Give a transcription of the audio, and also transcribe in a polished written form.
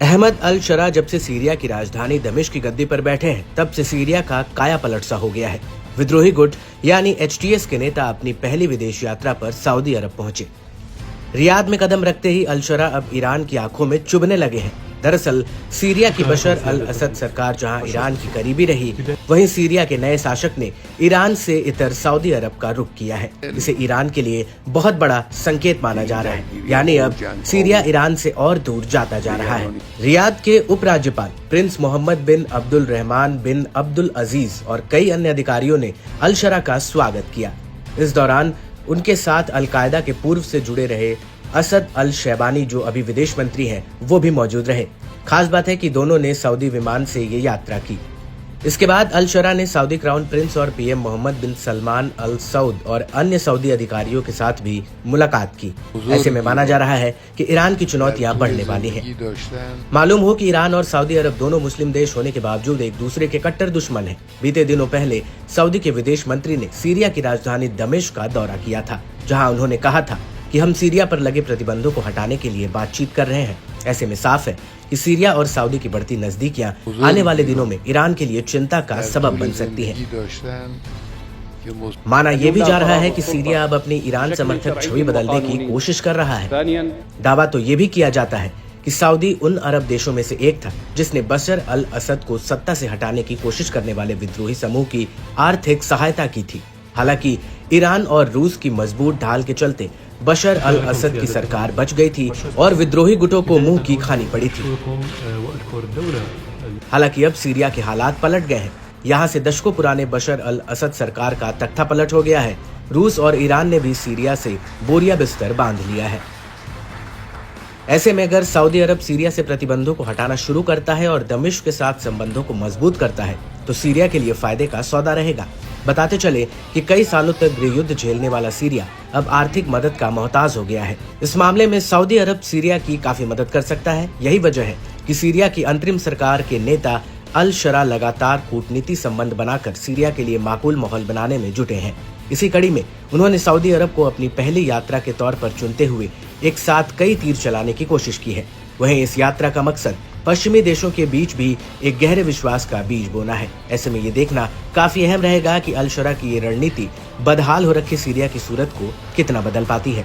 अहमद अल शरा जब से सीरिया की राजधानी दमिश्क की गद्दी पर बैठे हैं, तब से सीरिया का काया पलट सा हो गया है। विद्रोही गुट यानी HTS के नेता अपनी पहली विदेश यात्रा पर सऊदी अरब पहुंचे। रियाद में कदम रखते ही अल शरा अब ईरान की आंखों में चुभने लगे हैं। दरअसल सीरिया की बशर अल असद सरकार जहां ईरान की करीबी रही, वहीं सीरिया के नए शासक ने ईरान से इतर सऊदी अरब का रुख किया है। इसे ईरान के लिए बहुत बड़ा संकेत माना जा रहा है, यानी अब सीरिया ईरान से और दूर जाता जा रहा है। रियाद के उपराज्यपाल प्रिंस मोहम्मद बिन अब्दुल रहमान बिन अब्दुल अजीज और कई अन्य अधिकारियों ने अल शरा का स्वागत किया। इस दौरान उनके साथ अल कायदा के पूर्व से जुड़े रहे असद अल शैबानी, जो अभी विदेश मंत्री हैं, वो भी मौजूद रहे। खास बात है कि दोनों ने सऊदी विमान से ये यात्रा की। इसके बाद अल शरा ने सऊदी क्राउन प्रिंस और PM मोहम्मद बिन सलमान अल सऊद और अन्य सऊदी अधिकारियों के साथ भी मुलाकात की। ऐसे में माना जा रहा है कि ईरान की चुनौतियां बढ़ने वाली हैं। मालूम हो कि ईरान और सऊदी अरब दोनों मुस्लिम देश होने के बावजूद एक दूसरे के कट्टर दुश्मन हैं। बीते दिनों पहले सऊदी के विदेश मंत्री ने सीरिया की राजधानी दमिश्क का दौरा किया था, जहाँ उन्होंने कहा था कि हम सीरिया पर लगे प्रतिबंधों को हटाने के लिए बातचीत कर रहे हैं। ऐसे में साफ है कि सीरिया और सऊदी की बढ़ती नजदीकियां आने वाले दिनों में ईरान के लिए चिंता का सबब बन सकती है। माना यह भी जा रहा है कि सीरिया अब अपनी ईरान समर्थक छवि बदलने की कोशिश कर रहा है। दावा तो ये भी किया जाता है कि सऊदी उन अरब देशों में से एक था जिसने बशर अल असद को सत्ता से हटाने की कोशिश करने वाले विद्रोही समूह की आर्थिक सहायता की थी। हालांकि ईरान और रूस की मजबूत ढाल के चलते बशर अल असद की सरकार बच गई थी और विद्रोही गुटों को मुंह की खानी पड़ी थी। हालांकि अब सीरिया के हालात पलट गए हैं। यहाँ से दशकों पुराने बशर अल असद सरकार का तख्ता पलट हो गया है। रूस और ईरान ने भी सीरिया से बोरिया बिस्तर बांध लिया है। ऐसे में अगर सऊदी अरब सीरिया से प्रतिबंधों को हटाना शुरू करता है और दमिश्क के साथ संबंधों को मजबूत करता है, तो सीरिया के लिए फायदे का सौदा रहेगा। बताते चले कि कई सालों तक गृह युद्ध झेलने वाला सीरिया अब आर्थिक मदद का मोहताज हो गया है। इस मामले में सऊदी अरब सीरिया की काफी मदद कर सकता है। यही वजह है कि सीरिया की अंतरिम सरकार के नेता अल शरा लगातार कूटनीति संबंध बनाकर सीरिया के लिए माकूल माहौल बनाने में जुटे हैं। इसी कड़ी में उन्होंने सऊदी अरब को अपनी पहली यात्रा के तौर पर चुनते हुए एक साथ कई तीर चलाने की कोशिश की है। वहीं इस यात्रा का मकसद पश्चिमी देशों के बीच भी एक गहरे विश्वास का बीज बोना है। ऐसे में ये देखना काफी अहम रहेगा कि अल शरा की ये रणनीति बदहाल हो रखी सीरिया की सूरत को कितना बदल पाती है।